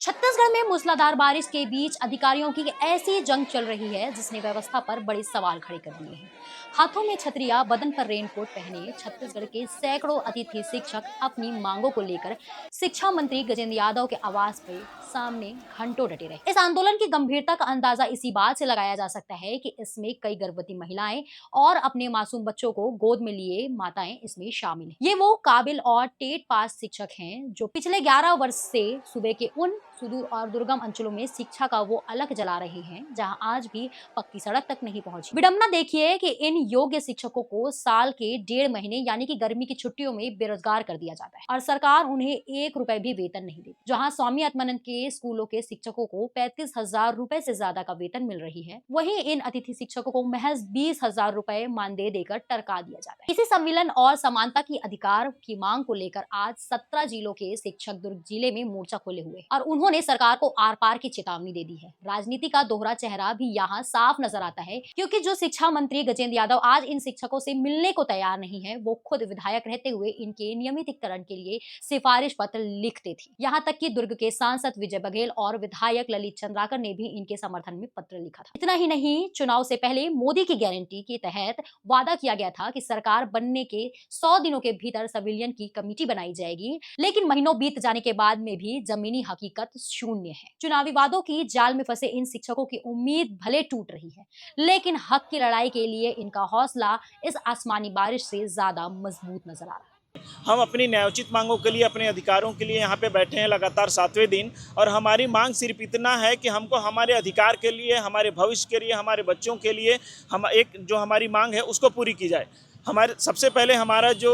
छत्तीसगढ़ में मूसलाधार बारिश के बीच अधिकारियों की ऐसी जंग चल रही है जिसने व्यवस्था पर बड़े सवाल खड़े कर दिए हैं। हाथों में छतरिया, बदन पर रेनकोट पहने छत्तीसगढ़ के सैकड़ों अतिथि शिक्षक अपनी मांगों को लेकर शिक्षा मंत्री गजेंद्र यादव के आवास पे सामने घंटों डटे रहे। इस आंदोलन की गंभीरता का अंदाजा इसी बात से लगाया जा सकता है कि इसमें कई गर्भवती महिलाएं और अपने मासूम बच्चों को गोद में लिए माताएं इसमें शामिल हैं। ये वो काबिल और टेट पास शिक्षक हैं जो पिछले 11 वर्ष से सूबे के उन सुदूर और दुर्गम अंचलों में शिक्षा का वो अलग जला रहे हैं जहां आज भी पक्की सड़क तक नहीं पहुंची। विडंबना देखिए कि इन योग्य शिक्षकों को साल के 1.5 महीने यानी कि गर्मी की छुट्टियों में बेरोजगार कर दिया जाता है और सरकार उन्हें 1 रुपए भी वेतन नहीं देती। जहां स्वामी आत्मानंद के स्कूलों के शिक्षकों को 35,000 रुपए से ज्यादा का वेतन मिल रही है, वहीं इन अतिथि शिक्षकों को महज 20,000 रुपए मानदेय देकर टरका दिया जाता है। इसी संविलन और समानता की अधिकार की मांग को लेकर आज 17 जिलों के शिक्षक दुर्ग जिले में मोर्चा खोले हुए और उन्होंने सरकार को आर पार की चेतावनी दे दी है। राजनीति का दोहरा चेहरा भी यहाँ साफ नजर आता है क्योंकि जो शिक्षा मंत्री गजेंद्र यादव आज इन शिक्षकों से मिलने को तैयार नहीं है, वो खुद विधायक रहते हुए इनके नियमितीकरण के लिए सिफारिश पत्र लिखते थे। यहाँ तक कि दुर्ग के सांसद विजय बघेल और विधायक ललित चंद्राकर ने भी इनके समर्थन में पत्र लिखा था। इतना ही नहीं, चुनाव से पहले मोदी की गारंटी के तहत वादा किया गया था कि सरकार बनने के 100 दिनों के भीतर सिविलियन की कमेटी बनाई जाएगी, लेकिन महीनों बीत जाने के बाद में भी जमीनी हकीकत शून्य है। चुनावी वादों की जाल में फंसे इन शिक्षकों की उम्मीद भले टूट रही है, लेकिन हक की लड़ाई के लिए इनका हौसला इस आसमानी बारिश से ज्यादा मजबूत नजर आ रहा है। हम अपनी न्यायोचित मांगों के लिए, अपने अधिकारों के लिए यहाँ पे बैठे हैं लगातार 7वें दिन, और हमारी मांग सिर्फ इतना है कि हमको हमारे अधिकार के लिए, हमारे भविष्य के लिए, हमारे बच्चों के लिए हम जो हमारी मांग है उसको पूरी की जाए। हमारे सबसे पहले हमारा जो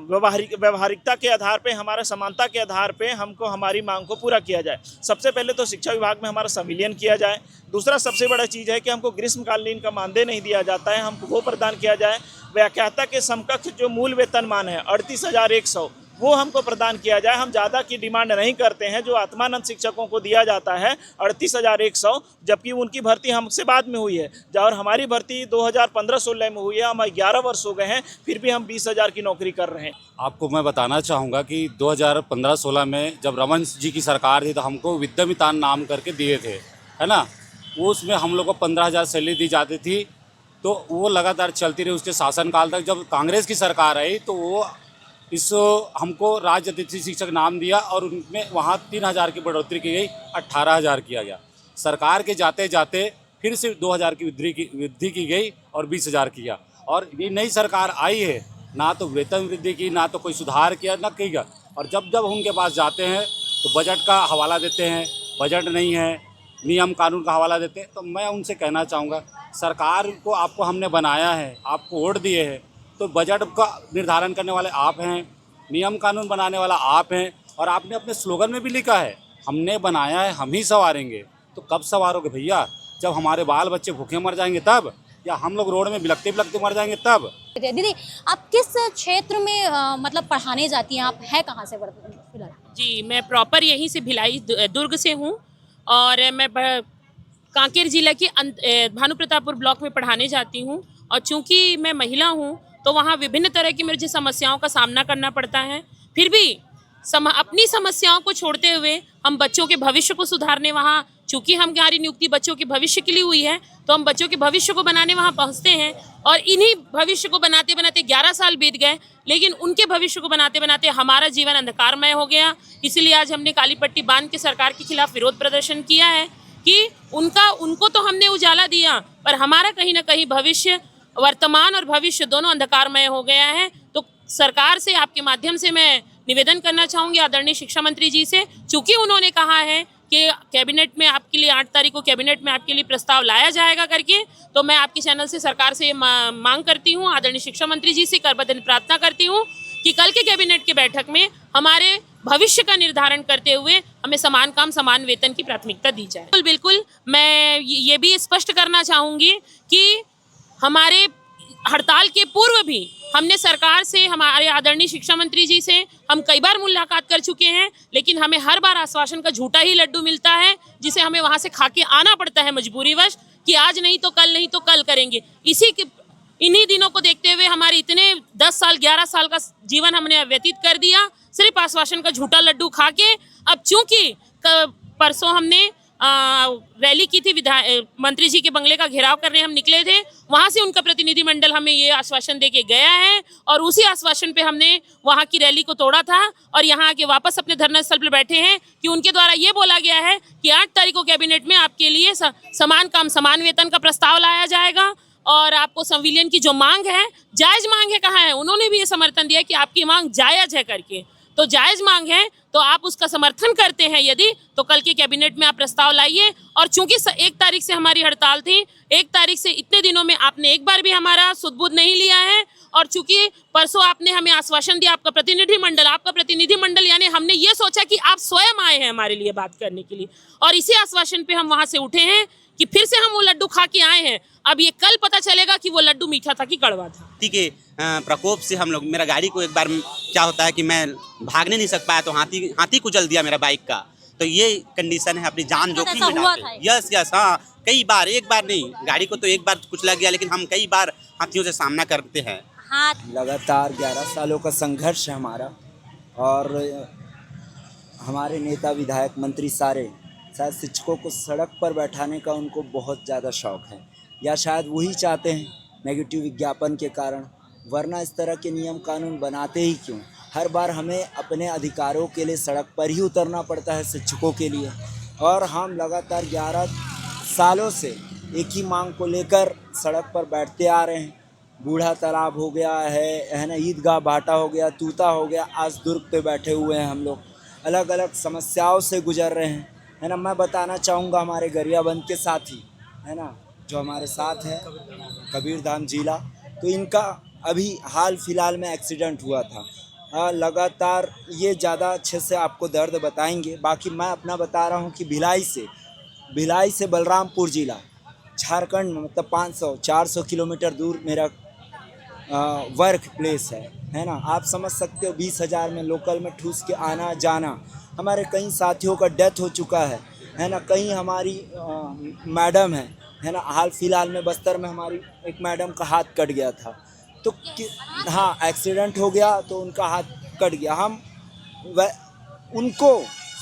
व्यवहारिकता के आधार पे, हमारा समानता के आधार पे हमको हमारी मांग को पूरा किया जाए। सबसे पहले तो शिक्षा विभाग में हमारा संविलियन किया जाए। दूसरा सबसे बड़ा चीज़ है कि हमको ग्रीष्मकालीन का मानदेय नहीं दिया जाता है, हमको वो प्रदान किया जाए। व्याख्याता के समकक्ष जो मूल वेतनमान है 38,100, वो हमको प्रदान किया जाए। हम ज़्यादा की डिमांड नहीं करते हैं। जो आत्मानंद शिक्षकों को दिया जाता है 38,100, जबकि उनकी भर्ती हमसे बाद में हुई है और हमारी भर्ती 2015-16 में हुई है। हम 11 वर्ष हो गए हैं, फिर भी हम 20,000 की नौकरी कर रहे हैं। आपको मैं बताना चाहूँगा कि 2015-16 में जब रमन जी की सरकार थी तो हमको विद्यामितान नाम करके दिए थे, है ना। वो उसमें हम लोग को 15,000 सैलरी दी जाती थी, तो वो लगातार चलती रही उसके शासनकाल तक। जब कांग्रेस की सरकार आई तो वो हमको राज्य अतिथि शिक्षक नाम दिया और उनमें वहाँ 3,000 की बढ़ोतरी की गई, 18,000 किया गया। सरकार के जाते जाते फिर से 2,000 की वृद्धि की गई और 20,000 किया। और ये नई सरकार आई है, ना तो वेतन वृद्धि की, ना तो कोई सुधार किया, ना किया। और जब जब उनके पास जाते हैं तो बजट का हवाला देते हैं, बजट नहीं है, नियम कानून का हवाला देते हैं। तो मैं उनसे कहना चाहूँगा, सरकार को आपको हमने बनाया है, आपको वोट दिए हैं, तो बजट का निर्धारण करने वाले आप हैं, नियम कानून बनाने वाला आप हैं। और आपने अपने स्लोगन में भी लिखा है, हमने बनाया है, हम ही संवारेंगे। तो कब संवारोगे भैया? जब हमारे बाल बच्चे भूखे मर जाएंगे तब, या हम लोग रोड में बिलखते बिलखते मर जाएंगे तब? दीदी, आप किस क्षेत्र में मतलब पढ़ाने जाती हैं? आप है कहाँ से फिलहाल? जी, मैं प्रॉपर यहीं से भिलाई दुर्ग से हूँ और मैं कांकेर जिला के भानु प्रतापपुर ब्लॉक में पढ़ाने जाती हूँ। और चूँकि मैं महिला हूँ तो वहाँ विभिन्न तरह की मुझे समस्याओं का सामना करना पड़ता है। फिर भी अपनी समस्याओं को छोड़ते हुए हम बच्चों के भविष्य को सुधारने वहाँ, चूँकि हमारी नियुक्ति बच्चों के भविष्य के लिए हुई है, तो हम बच्चों के भविष्य को बनाने वहाँ पहुँचते हैं। और इन्हीं भविष्य को बनाते बनाते 11 साल बीत गए, लेकिन उनके भविष्य को बनाते बनाते हमारा जीवन अंधकारमय हो गया। इसलिए आज हमने काली पट्टी बांध के सरकार के खिलाफ विरोध प्रदर्शन किया है कि उनको तो हमने उजाला दिया, पर हमारा कहीं ना कहीं भविष्य, वर्तमान और भविष्य दोनों अंधकारमय हो गया है। तो सरकार से आपके माध्यम से मैं निवेदन करना चाहूँगी आदरणीय शिक्षा मंत्री जी से, चूँकि उन्होंने कहा है कि कैबिनेट में आपके लिए 8 तारीख को कैबिनेट में आपके लिए प्रस्ताव लाया जाएगा करके, तो मैं आपके चैनल से सरकार से मांग करती हूँ, आदरणीय शिक्षा मंत्री जी से करबद्ध प्रार्थना करती हूँ कि कल के कैबिनेट की बैठक में हमारे भविष्य का निर्धारण करते हुए हमें समान काम समान वेतन की प्राथमिकता दी जाए। बिल्कुल बिल्कुल, मैं ये भी स्पष्ट करना चाहूँगी कि हमारे हड़ताल के पूर्व भी हमने सरकार से, हमारे आदरणीय शिक्षा मंत्री जी से हम कई बार मुलाकात कर चुके हैं, लेकिन हमें हर बार आश्वासन का झूठा ही लड्डू मिलता है, जिसे हमें वहाँ से खा के आना पड़ता है मजबूरीवश कि आज नहीं तो कल, नहीं तो कल करेंगे। इन्हीं दिनों को देखते हुए हमारे इतने 10 साल 11 साल का जीवन हमने व्यतीत कर दिया सिर्फ आश्वासन का झूठा लड्डू खा के। अब चूंकि परसों हमने रैली की थी, मंत्री जी के बंगले का घेराव करने हम निकले थे। वहां से उनका प्रतिनिधिमंडल हमें ये आश्वासन देके गया है और उसी आश्वासन पे हमने वहां की रैली को तोड़ा था और यहाँ आके वापस अपने धरना स्थल पर बैठे हैं कि उनके द्वारा ये बोला गया है कि 8 तारीख को कैबिनेट में आपके लिए समान काम समान वेतन का प्रस्ताव लाया जाएगा और आपको संविलियन की जो मांग है, जायज मांग है, कहाँ है, उन्होंने भी ये समर्थन दिया कि आपकी मांग जायज है करके। तो जायज मांग है तो आप उसका समर्थन करते हैं यदि, तो कल के कैबिनेट में आप प्रस्ताव लाइए। और चूंकि 1 तारीख से हमारी हड़ताल थी, 1 तारीख से इतने दिनों में आपने एक बार भी हमारा सुध-बुध नहीं लिया है और चूंकि परसों आपने हमें आश्वासन दिया, आपका प्रतिनिधिमंडल यानी हमने ये सोचा कि आप स्वयं आए हैं हमारे लिए बात करने के लिए और इसी आश्वासन पे हम वहां से उठे हैं कि फिर से हम वो लड्डू खा के आए हैं। अब ये कल पता चलेगा कि वो लड्डू मीठा था कि कड़वा था। ठीक है, प्रकोप से हम लोग, मेरा गाड़ी को एक बार क्या होता है कि मैं भागने नहीं सक पाया तो हाथी कुचल दिया मेरा बाइक का। तो ये कंडीशन है, अपनी जान जोखिम में डालते। यस हाँ, कई बार, एक बार नहीं, गाड़ी को तो एक बार कुचला गया लेकिन हम कई बार हाथियों से सामना करते हैं। लगातार 11 सालों का संघर्ष है हमारा और हमारे नेता विधायक मंत्री सारे शायद शिक्षकों को सड़क पर बैठाने का उनको बहुत ज़्यादा शौक है या शायद वही चाहते हैं नेगेटिव विज्ञापन के कारण, वरना इस तरह के नियम कानून बनाते ही क्यों। हर बार हमें अपने अधिकारों के लिए सड़क पर ही उतरना पड़ता है शिक्षकों के लिए और हम लगातार 11 सालों से एक ही मांग को लेकर सड़क पर बैठते आ रहे हैं। बूढ़ा तालाब हो गया है ना, ईदगाह भाटा हो गया, तूता हो गया, आज दुर्ग पे बैठे हुए हैं हम लोग, अलग अलग समस्याओं से गुजर रहे हैं, है ना। मैं बताना चाहूँगा हमारे गरियाबंद के साथी, है ना, जो हमारे साथ हैं कबीरधाम जिला, तो इनका अभी हाल फिलहाल में एक्सीडेंट हुआ था। लगातार ये ज़्यादा अच्छे से आपको दर्द बताएंगे, बाकी मैं अपना बता रहा हूँ कि भिलाई से बलरामपुर जिला झारखंड में, मतलब 500-400 किलोमीटर दूर मेरा वर्क प्लेस है ना। आप समझ सकते हो 20,000 में लोकल में ठूस के आना जाना। हमारे कई साथियों का डेथ हो चुका है ना। कई हमारी मैडम है ना, हाल फिलहाल में बस्तर में हमारी एक मैडम का हाथ कट गया था, तो हाँ एक्सीडेंट हो गया तो उनका हाथ कट गया। हम उनको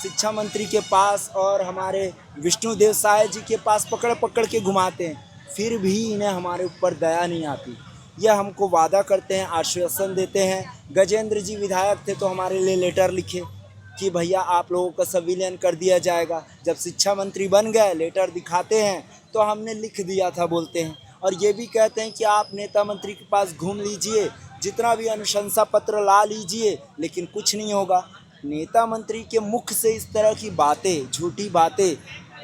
शिक्षा मंत्री के पास और हमारे विष्णुदेव साय जी के पास पकड़ के घुमाते हैं, फिर भी इन्हें हमारे ऊपर दया नहीं आती। यह हमको वादा करते हैं, आश्वासन देते हैं। गजेंद्र जी विधायक थे तो हमारे लिए लेटर लिखे कि भैया आप लोगों का संविलियन कर दिया जाएगा। जब शिक्षा मंत्री बन गए, लेटर दिखाते हैं तो हमने लिख दिया था बोलते हैं, और ये भी कहते हैं कि आप नेता मंत्री के पास घूम लीजिए, जितना भी अनुशंसा पत्र ला लीजिए, लेकिन कुछ नहीं होगा। नेता मंत्री के मुख से इस तरह की बातें, झूठी बातें,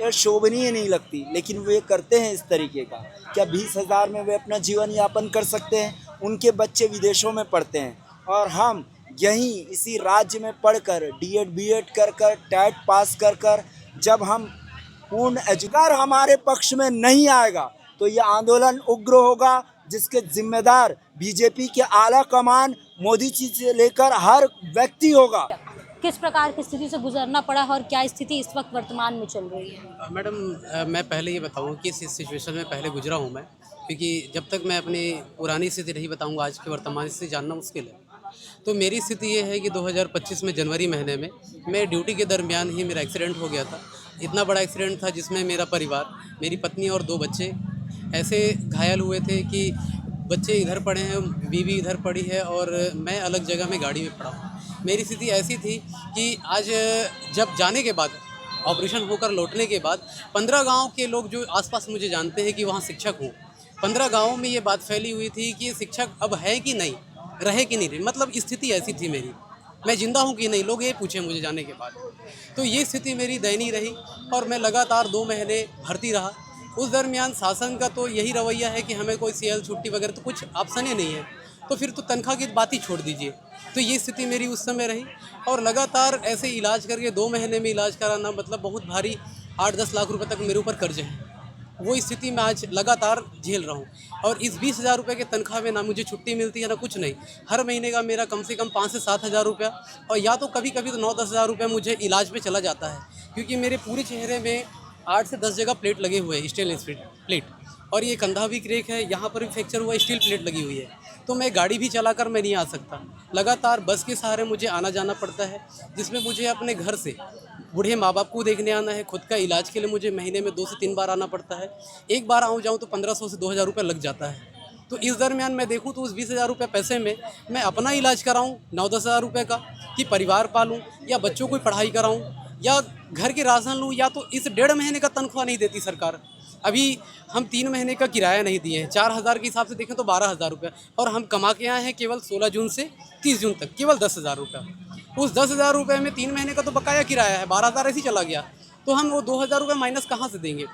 यह शोभनीय नहीं लगती, लेकिन वे करते हैं इस तरीके का। क्या 20,000 में वे अपना जीवन यापन कर सकते हैं? उनके बच्चे विदेशों में पढ़ते हैं और हम यहीं इसी राज्य में पढ़कर डीएड बीएड कर टैट पास कर जब हम पूर्ण एजुकार हमारे पक्ष में नहीं आएगा तो ये आंदोलन उग्र होगा, जिसके जिम्मेदार बीजेपी के आला कमान, मोदी जी से लेकर हर व्यक्ति होगा। किस प्रकार की स्थिति से गुजरना पड़ा और क्या स्थिति इस वक्त वर्तमान में चल रही है? मैडम, मैं पहले ये बताऊं कि इस सिचुएशन में पहले गुजरा हूं मैं, क्योंकि जब तक मैं अपनी पुरानी स्थिति नहीं बताऊंगा, आज की वर्तमान स्थिति जानना मुश्किल है। तो मेरी स्थिति ये है कि 2025 में जनवरी महीने में मैं ड्यूटी के दरमियान ही मेरा एक्सीडेंट हो गया था। इतना बड़ा एक्सीडेंट था जिसमें मेरा परिवार, मेरी पत्नी और 2 बच्चे ऐसे घायल हुए थे कि बच्चे इधर पड़े हैं, बीवी इधर पड़ी है और मैं अलग जगह में गाड़ी में पड़ा हूँ। मेरी स्थिति ऐसी थी कि आज जब जाने के बाद, ऑपरेशन होकर लौटने के बाद 15 गांव के लोग जो आसपास मुझे जानते हैं कि वहाँ शिक्षक हूँ, 15 गांवों में ये बात फैली हुई थी कि शिक्षक अब है कि नहीं, रहे कि नहीं रहे, मतलब स्थिति ऐसी थी मेरी, मैं जिंदा हूँ कि नहीं, लोग ये पूछे मुझे जाने के बाद। तो ये स्थिति मेरी दयनीय रही और मैं लगातार 2 महीने भर्ती रहा। उस दरमियान शासन का तो यही रवैया है कि हमें कोई CL छुट्टी वगैरह तो कुछ ऑप्शन ही नहीं है, तो फिर तो तनख्वाह की बात ही छोड़ दीजिए। तो ये स्थिति मेरी उस समय रही और लगातार ऐसे इलाज करके 2 महीने में इलाज कराना मतलब बहुत भारी 8-10 लाख रुपए तक मेरे ऊपर कर्ज है। वो स्थिति में आज लगातार झेल रहा हूँ और इस 20,000 रुपये के तनख्वाह में ना मुझे छुट्टी मिलती है ना कुछ नहीं। हर महीने का मेरा कम से कम 5 से 7 हज़ार रुपया और या तो कभी कभी तो 9-10 हज़ार रुपये मुझे इलाज पे चला जाता है, क्योंकि मेरे पूरे चेहरे में 8 से 10 जगह प्लेट लगे हुए हैं, स्टेनलेस प्लेट, और ये कंधा भी क्रैक है, यहाँ पर भी फ्रैक्चर हुआ, स्टील प्लेट लगी हुई है। तो मैं गाड़ी भी चलाकर मैं नहीं आ सकता। लगातार बस के सहारे मुझे आना जाना पड़ता है, जिसमें मुझे अपने घर से बूढ़े माँ बाप को देखने आना है। खुद का इलाज के लिए मुझे महीने में 2 से 3 बार आना पड़ता है। एक बार आऊँ जाऊँ तो 1500 से 2000 रुपये लग जाता है। तो इस दरमियान मैं देखूँ तो उस 20,000 रुपये पैसे में मैं अपना इलाज कराऊँ 9-10 हज़ार रुपये का, कि परिवार पालूँ या बच्चों को पढ़ाई कराऊँ या घर के राशन लूँ, या तो इस 1.5 महीने का तनख्वाह नहीं देती सरकार। अभी हम 3 महीने का किराया नहीं दिए हैं, 4,000 के हिसाब से देखें तो 12,000 रुपये, और हम कमा के आए हैं केवल 16 जून से 30 जून तक केवल 10,000 रुपये। उस 10,000 रुपये में 3 महीने का तो बकाया किराया है, 12,000 ऐसे ही चला गया, तो हम वो 2,000 रुपये माइनस कहाँ से देंगे।